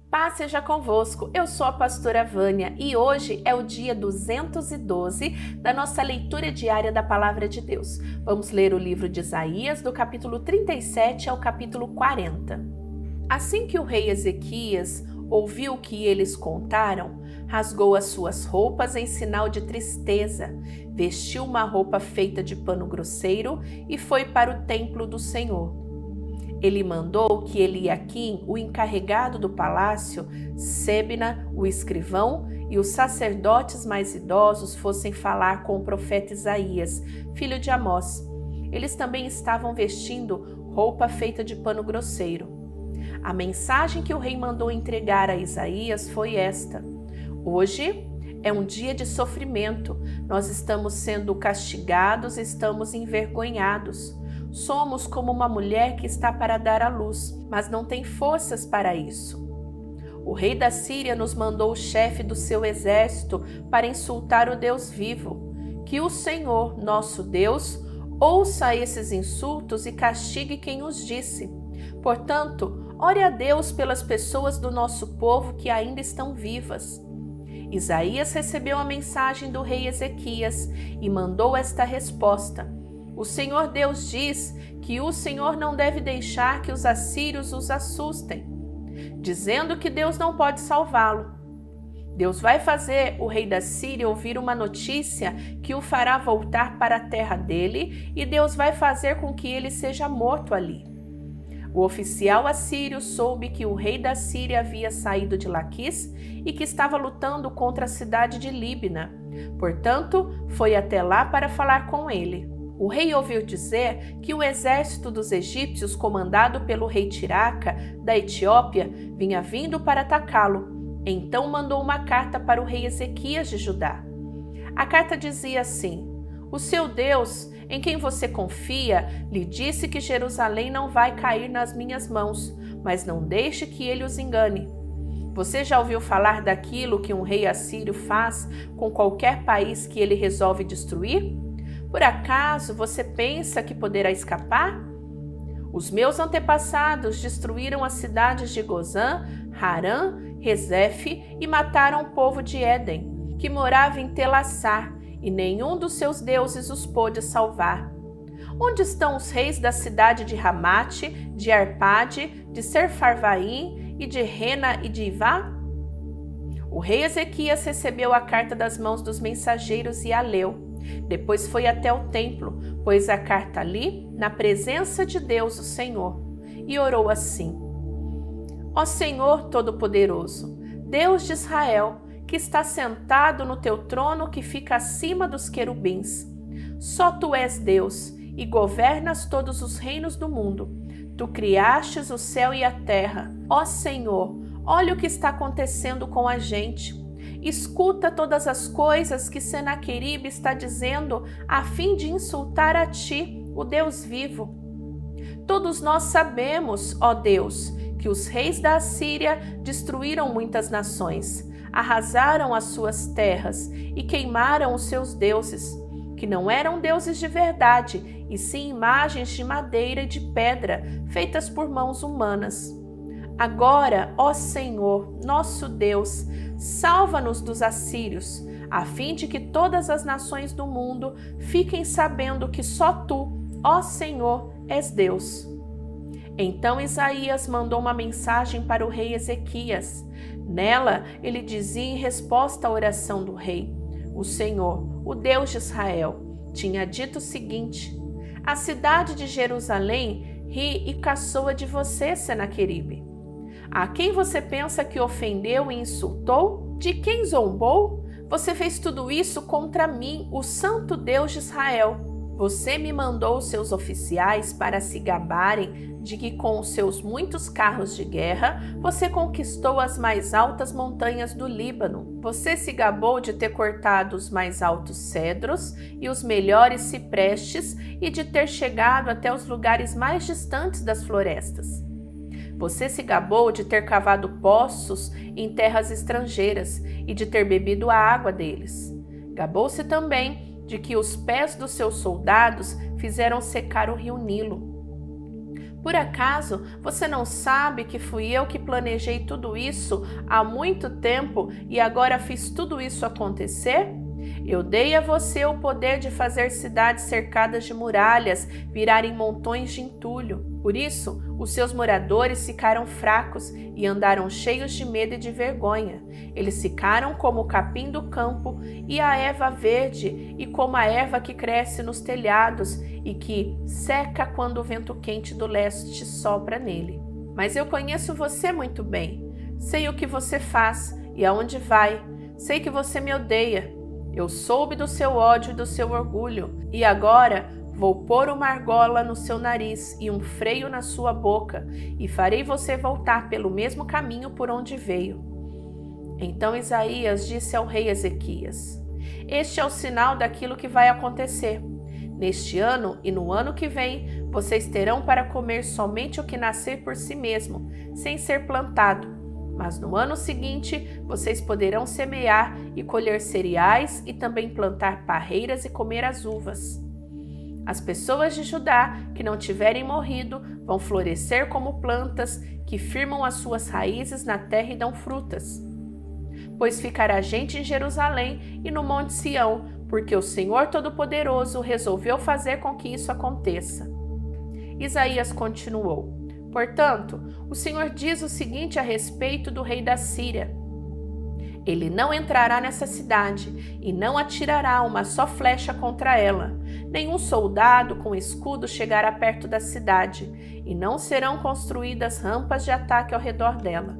Paz seja convosco, eu sou a pastora Vânia e hoje é o dia 212 da nossa leitura diária da Palavra de Deus. Vamos ler o livro de Isaías, do capítulo 37 ao capítulo 40. Assim que o rei Ezequias ouviu o que eles contaram, rasgou as suas roupas em sinal de tristeza, vestiu uma roupa feita de pano grosseiro e foi para o templo do Senhor. Ele mandou que Eliaquim, o encarregado do palácio, Sebna, o escrivão, e os sacerdotes mais idosos fossem falar com o profeta Isaías, filho de Amós. Eles também estavam vestindo roupa feita de pano grosseiro. A mensagem que o rei mandou entregar a Isaías foi esta: hoje é um dia de sofrimento, nós estamos sendo castigados, estamos envergonhados. Somos como uma mulher que está para dar à luz, mas não tem forças para isso. O rei da Síria nos mandou o chefe do seu exército para insultar o Deus vivo. Que o Senhor, nosso Deus, ouça esses insultos e castigue quem os disse. Portanto, ore a Deus pelas pessoas do nosso povo que ainda estão vivas. Isaías recebeu a mensagem do rei Ezequias e mandou esta resposta: o Senhor Deus diz que o Senhor não deve deixar que os assírios os assustem, dizendo que Deus não pode salvá-lo. Deus vai fazer o rei da Síria ouvir uma notícia que o fará voltar para a terra dele, e Deus vai fazer com que ele seja morto ali. O oficial assírio soube que o rei da Síria havia saído de Laquis e que estava lutando contra a cidade de Líbina. Portanto, foi até lá para falar com ele. O rei ouviu dizer que o exército dos egípcios, comandado pelo rei Tiraca, da Etiópia, vinha vindo para atacá-lo. Então mandou uma carta para o rei Ezequias de Judá. A carta dizia assim: o seu Deus, em quem você confia, lhe disse que Jerusalém não vai cair nas minhas mãos, mas não deixe que ele os engane. Você já ouviu falar daquilo que um rei assírio faz com qualquer país que ele resolve destruir? Por acaso você pensa que poderá escapar? Os meus antepassados destruíram as cidades de Gozã, Harã, Rezefe e mataram o povo de Éden, que morava em Telassar, e nenhum dos seus deuses os pôde salvar. Onde estão os reis da cidade de Ramate, de Arpade, de Serfarvaim e de Rena e de Ivá? O rei Ezequias recebeu a carta das mãos dos mensageiros e a leu. Depois foi até o templo, pôs a carta ali, na presença de Deus, o Senhor, e orou assim: ó Senhor Todo-Poderoso, Deus de Israel, que está sentado no teu trono que fica acima dos querubins. Só tu és Deus e governas todos os reinos do mundo. Tu criastes o céu e a terra. Ó Senhor, olha o que está acontecendo com a gente. Escuta todas as coisas que Senaqueribe está dizendo a fim de insultar a ti, o Deus vivo. Todos nós sabemos, ó Deus, que os reis da Assíria destruíram muitas nações, arrasaram as suas terras e queimaram os seus deuses, que não eram deuses de verdade, e sim imagens de madeira e de pedra feitas por mãos humanas. Agora, ó Senhor, nosso Deus, salva-nos dos assírios, a fim de que todas as nações do mundo fiquem sabendo que só tu, ó Senhor, és Deus. Então Isaías mandou uma mensagem para o rei Ezequias. Nela, ele dizia em resposta à oração do rei: o Senhor, o Deus de Israel, tinha dito o seguinte: a cidade de Jerusalém ri e caçoa de você, Senaqueribe. A quem você pensa que ofendeu e insultou? De quem zombou? Você fez tudo isso contra mim, o Santo Deus de Israel. Você me mandou seus oficiais para se gabarem de que com os seus muitos carros de guerra você conquistou as mais altas montanhas do Líbano. Você se gabou de ter cortado os mais altos cedros e os melhores ciprestes e de ter chegado até os lugares mais distantes das florestas. Você se gabou de ter cavado poços em terras estrangeiras e de ter bebido a água deles. Gabou-se também de que os pés dos seus soldados fizeram secar o rio Nilo. Por acaso você não sabe que fui eu que planejei tudo isso há muito tempo e agora fiz tudo isso acontecer? Eu dei a você o poder de fazer cidades cercadas de muralhas virarem montões de entulho. Por isso, os seus moradores ficaram fracos e andaram cheios de medo e de vergonha. Eles ficaram como o capim do campo e a erva verde, e como a erva que cresce nos telhados e que seca quando o vento quente do leste sopra nele. Mas eu conheço você muito bem. Sei o que você faz e aonde vai. Sei que você me odeia. Eu soube do seu ódio e do seu orgulho, e agora vou pôr uma argola no seu nariz e um freio na sua boca, e farei você voltar pelo mesmo caminho por onde veio. Então Isaías disse ao rei Ezequias: Este é o sinal daquilo que vai acontecer. Neste ano e no ano que vem, vocês terão para comer somente o que nascer por si mesmo, sem ser plantado. Mas no ano seguinte, vocês poderão semear e colher cereais e também plantar parreiras e comer as uvas. As pessoas de Judá que não tiverem morrido vão florescer como plantas que firmam as suas raízes na terra e dão frutas. Pois ficará gente em Jerusalém e no Monte Sião, porque o Senhor Todo-Poderoso resolveu fazer com que isso aconteça. Isaías continuou: Portanto, o Senhor diz o seguinte a respeito do rei da Síria: Ele não entrará nessa cidade e não atirará uma só flecha contra ela. Nenhum soldado com escudo chegará perto da cidade, e não serão construídas rampas de ataque ao redor dela.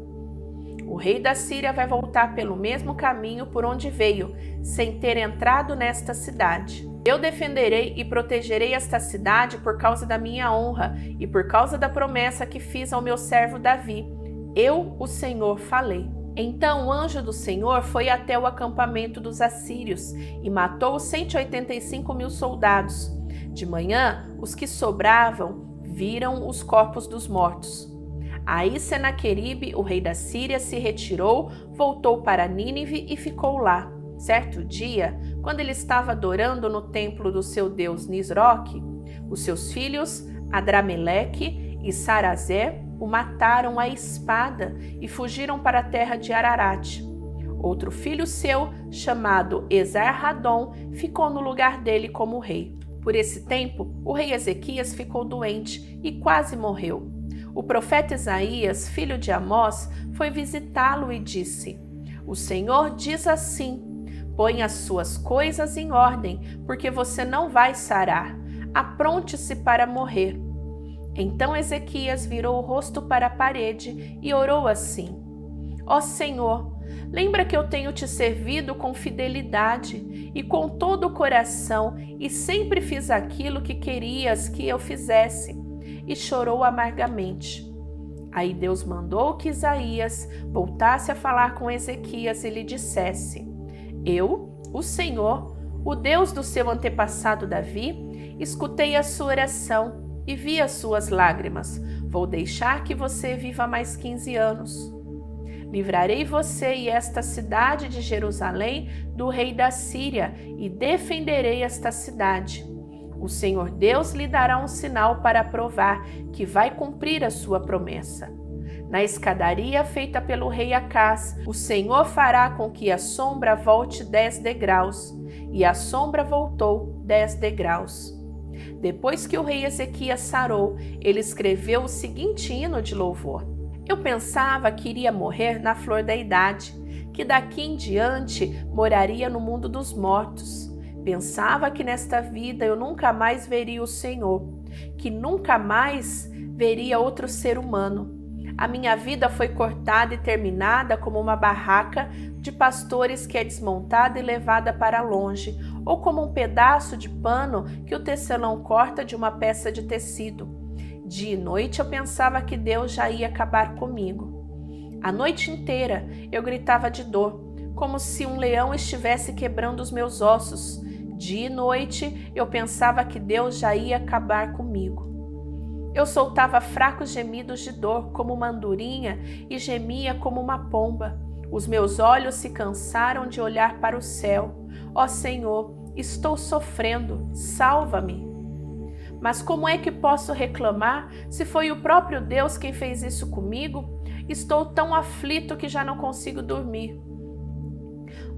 O rei da Síria vai voltar pelo mesmo caminho por onde veio, sem ter entrado nesta cidade. Eu defenderei e protegerei esta cidade por causa da minha honra e por causa da promessa que fiz ao meu servo Davi. Eu, o Senhor, falei. Então o anjo do Senhor foi até o acampamento dos assírios e matou os 185.000 soldados. De manhã, os que sobravam viram os corpos dos mortos. Aí Senaqueribe, o rei da Síria, se retirou, voltou para Nínive e ficou lá. Certo dia, quando ele estava adorando no templo do seu deus Nisroque, os seus filhos Adrameleque e Sarazé o mataram à espada e fugiram para a terra de Ararat. Outro filho seu, chamado Esar-Hadon, ficou no lugar dele como rei. Por esse tempo, o rei Ezequias ficou doente e quase morreu. O profeta Isaías, filho de Amós, foi visitá-lo e disse: O Senhor diz assim: Põe as suas coisas em ordem, porque você não vai sarar. Apronte-se para morrer. Então Ezequias virou o rosto para a parede e orou assim: Ó Senhor, lembra que eu tenho te servido com fidelidade e com todo o coração e sempre fiz aquilo que querias que eu fizesse. E chorou amargamente. Aí Deus mandou que Isaías voltasse a falar com Ezequias e lhe dissesse: Eu, o Senhor, o Deus do seu antepassado Davi, escutei a sua oração e vi as suas lágrimas. Vou deixar que você viva mais 15 anos. Livrarei você e esta cidade de Jerusalém do rei da Síria e defenderei esta cidade. O Senhor Deus lhe dará um sinal para provar que vai cumprir a sua promessa. Na escadaria feita pelo rei Acás, o Senhor fará com que a sombra volte 10 degraus. E a sombra voltou 10 degraus. Depois que o rei Ezequias sarou, ele escreveu o seguinte hino de louvor: Eu pensava que iria morrer na flor da idade, que daqui em diante moraria no mundo dos mortos. Pensava que nesta vida eu nunca mais veria o Senhor, que nunca mais veria outro ser humano. A minha vida foi cortada e terminada como uma barraca de pastores que é desmontada e levada para longe, ou como um pedaço de pano que o tecelão corta de uma peça de tecido. Dia e noite eu pensava que Deus já ia acabar comigo. A noite inteira eu gritava de dor, como se um leão estivesse quebrando os meus ossos. Dia e noite eu pensava que Deus já ia acabar comigo. Eu soltava fracos gemidos de dor como uma andorinha e gemia como uma pomba. Os meus olhos se cansaram de olhar para o céu. Ó Senhor, estou sofrendo, salva-me. Mas como é que posso reclamar se foi o próprio Deus quem fez isso comigo? Estou tão aflito que já não consigo dormir.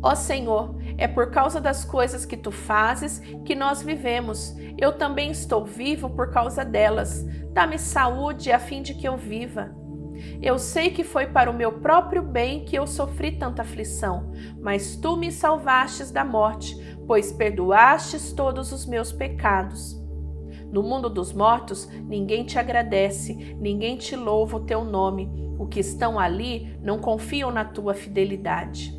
Ó Senhor, é por causa das coisas que tu fazes que nós vivemos. Eu também estou vivo por causa delas. Dá-me saúde a fim de que eu viva. Eu sei que foi para o meu próprio bem que eu sofri tanta aflição, mas tu me salvastes da morte, pois perdoastes todos os meus pecados. No mundo dos mortos, ninguém te agradece, ninguém te louva o teu nome. Os que estão ali não confiam na tua fidelidade.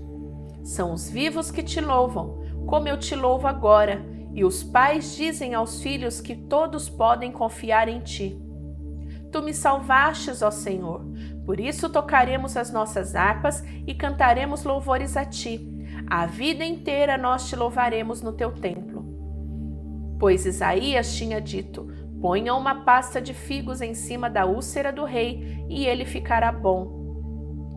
São os vivos que te louvam, como eu te louvo agora, e os pais dizem aos filhos que todos podem confiar em ti. Tu me salvastes, ó Senhor, por isso tocaremos as nossas harpas e cantaremos louvores a ti. A vida inteira nós te louvaremos no teu templo. Pois Isaías tinha dito: ponha uma pasta de figos em cima da úlcera do rei e ele ficará bom.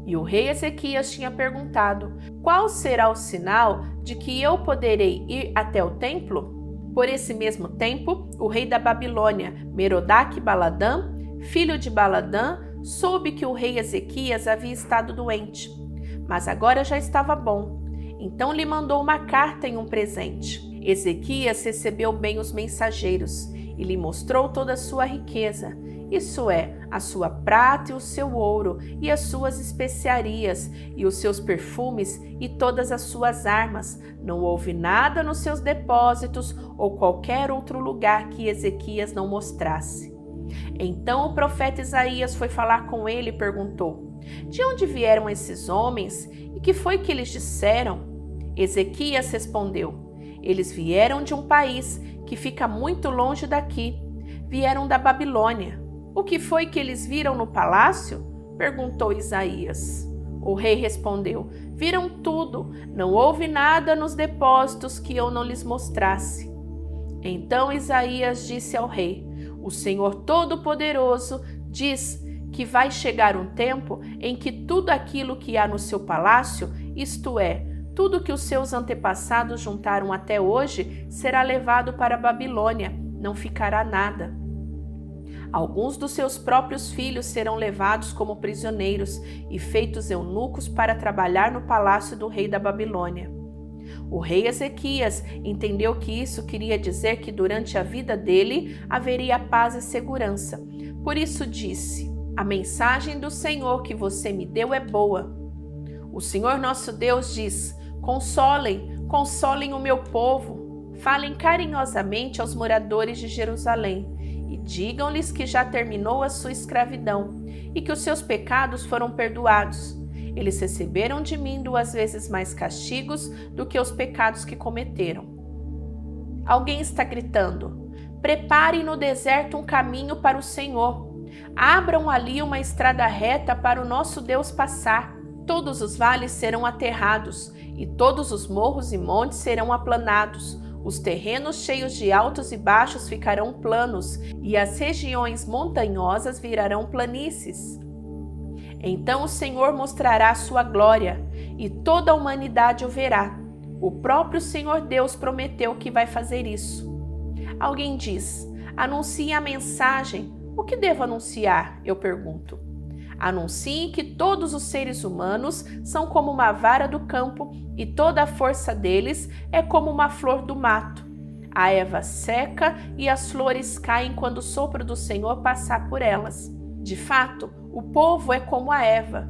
E o rei Ezequias tinha perguntado: qual será o sinal de que eu poderei ir até o templo? Por esse mesmo tempo, o rei da Babilônia, Merodach-Baladã, filho de Baladã, soube que o rei Ezequias havia estado doente, mas agora já estava bom. Então lhe mandou uma carta e um presente. Ezequias recebeu bem os mensageiros e lhe mostrou toda a sua riqueza, isso é, a sua prata e o seu ouro, e as suas especiarias, e os seus perfumes, e todas as suas armas. Não houve nada nos seus depósitos ou qualquer outro lugar que Ezequias não mostrasse. Então o profeta Isaías foi falar com ele e perguntou: de onde vieram esses homens e que foi que eles disseram? Ezequias respondeu: eles vieram de um país que fica muito longe daqui. Vieram da Babilônia. O que foi que eles viram no palácio? Perguntou Isaías. O rei respondeu: viram tudo. Não houve nada nos depósitos que eu não lhes mostrasse. Então Isaías disse ao rei: o Senhor Todo-Poderoso diz que vai chegar um tempo em que tudo aquilo que há no seu palácio, isto é, tudo que os seus antepassados juntaram até hoje, será levado para a Babilônia, não ficará nada. Alguns dos seus próprios filhos serão levados como prisioneiros e feitos eunucos para trabalhar no palácio do rei da Babilônia. O rei Ezequias entendeu que isso queria dizer que durante a vida dele haveria paz e segurança. Por isso disse: a mensagem do Senhor que você me deu é boa. O Senhor nosso Deus diz: consolem, consolem o meu povo. Falem carinhosamente aos moradores de Jerusalém e digam-lhes que já terminou a sua escravidão e que os seus pecados foram perdoados. Eles receberam de mim 2 vezes mais castigos do que os pecados que cometeram. Alguém está gritando: preparem no deserto um caminho para o Senhor. Abram ali uma estrada reta para o nosso Deus passar. Todos os vales serão aterrados e todos os morros e montes serão aplanados. Os terrenos cheios de altos e baixos ficarão planos e as regiões montanhosas virarão planícies. Então o Senhor mostrará a sua glória e toda a humanidade o verá. O próprio Senhor Deus prometeu que vai fazer isso. Alguém diz: anuncie a mensagem. O que devo anunciar? Eu pergunto. Anunciem que todos os seres humanos são como uma vara do campo e toda a força deles é como uma flor do mato. A erva seca e as flores caem quando o sopro do Senhor passar por elas. De fato, o povo é como a erva.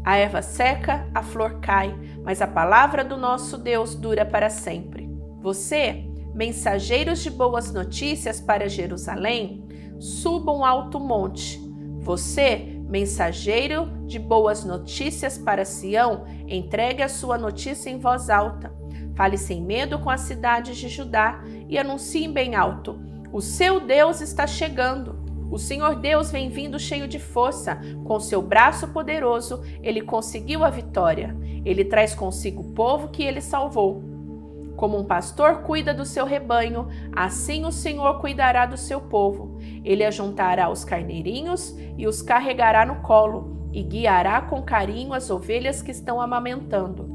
A erva seca, a flor cai, mas a palavra do nosso Deus dura para sempre. Você, mensageiros de boas notícias para Jerusalém, suba um alto monte. Você, mensageiro de boas notícias para Sião, entregue a sua notícia em voz alta. Fale sem medo com as cidades de Judá e anuncie bem alto: o seu Deus está chegando. O Senhor Deus vem vindo cheio de força. Com seu braço poderoso, ele conseguiu a vitória. Ele traz consigo o povo que ele salvou. Como um pastor cuida do seu rebanho, assim o Senhor cuidará do seu povo. Ele ajuntará os carneirinhos e os carregará no colo, e guiará com carinho as ovelhas que estão amamentando.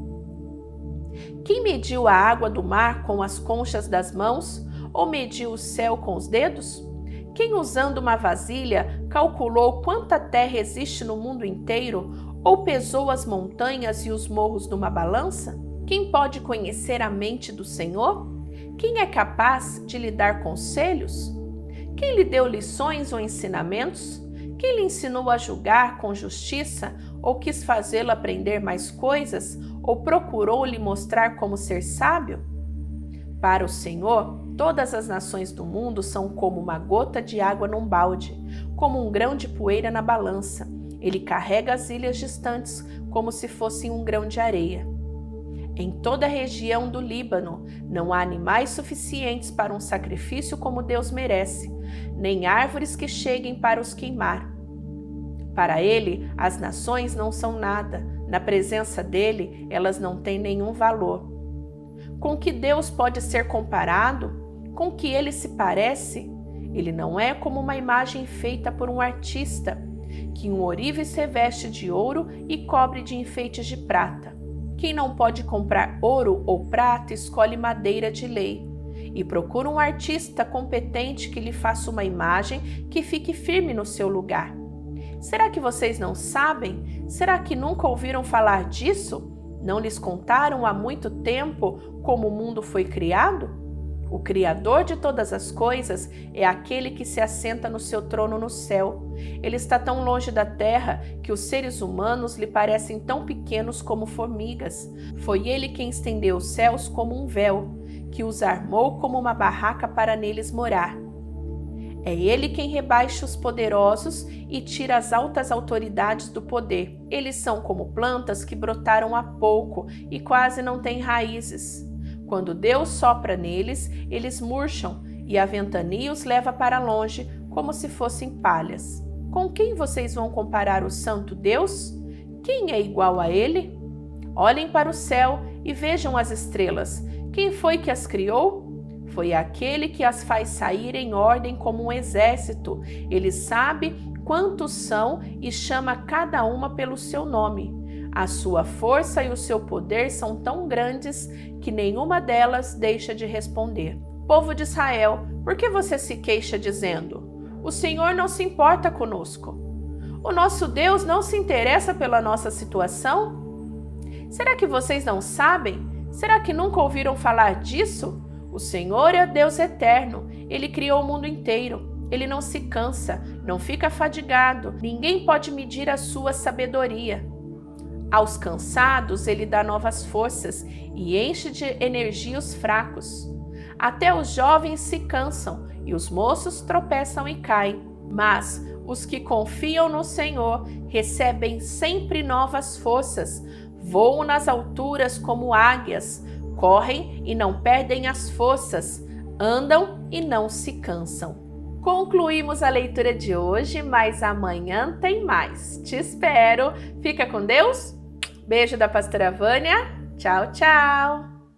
Quem mediu a água do mar com as conchas das mãos? ou mediu o céu com os dedos? Quem usando uma vasilha calculou quanta terra existe no mundo inteiro, ou pesou as montanhas e os morros numa balança? Quem pode conhecer a mente do Senhor? Quem é capaz de lhe dar conselhos? Quem lhe deu lições ou ensinamentos? Quem lhe ensinou a julgar com justiça, ou quis fazê-lo aprender mais coisas, ou procurou lhe mostrar como ser sábio? Para o Senhor, todas as nações do mundo são como uma gota de água num balde, como um grão de poeira na balança. Ele carrega as ilhas distantes como se fossem um grão de areia. Em toda a região do Líbano não há animais suficientes para um sacrifício como Deus merece, nem árvores que cheguem para os queimar. Para ele, as nações não são nada, na presença dele, elas não têm nenhum valor. Com que Deus pode ser comparado? Com que ele se parece? Ele não é como uma imagem feita por um artista, que um ourives reveste de ouro e cobre de enfeites de prata. Quem não pode comprar ouro ou prata escolhe madeira de lei e procura um artista competente que lhe faça uma imagem que fique firme no seu lugar. Será que vocês não sabem? Será que nunca ouviram falar disso? Não lhes contaram há muito tempo como o mundo foi criado? O Criador de todas as coisas é aquele que se assenta no seu trono no céu. Ele está tão longe da terra que os seres humanos lhe parecem tão pequenos como formigas. Foi ele quem estendeu os céus como um véu, que os armou como uma barraca para neles morar. É ele quem rebaixa os poderosos e tira as altas autoridades do poder. Eles são como plantas que brotaram há pouco e quase não têm raízes. Quando Deus sopra neles, eles murcham e a ventania os leva para longe como se fossem palhas. Com quem vocês vão comparar o santo Deus? Quem é igual a ele? Olhem para o céu e vejam as estrelas. Quem foi que as criou? Foi aquele que as faz sair em ordem como um exército. Ele sabe quantos são e chama cada uma pelo seu nome. A sua força e o seu poder são tão grandes que nenhuma delas deixa de responder. Povo de Israel, por que você se queixa dizendo: o Senhor não se importa conosco? O nosso Deus não se interessa pela nossa situação? Será que vocês não sabem? Será que nunca ouviram falar disso? O Senhor é Deus eterno, Ele criou o mundo inteiro. Ele não se cansa, não fica fadigado, ninguém pode medir a sua sabedoria. Aos cansados Ele dá novas forças e enche de energia os fracos. Até os jovens se cansam e os moços tropeçam e caem. Mas os que confiam no Senhor recebem sempre novas forças, voam nas alturas como águias, correm e não perdem as forças, andam e não se cansam. Concluímos a leitura de hoje, mas amanhã tem mais. Te espero. Fica com Deus. Beijo da pastora Vânia. Tchau, tchau.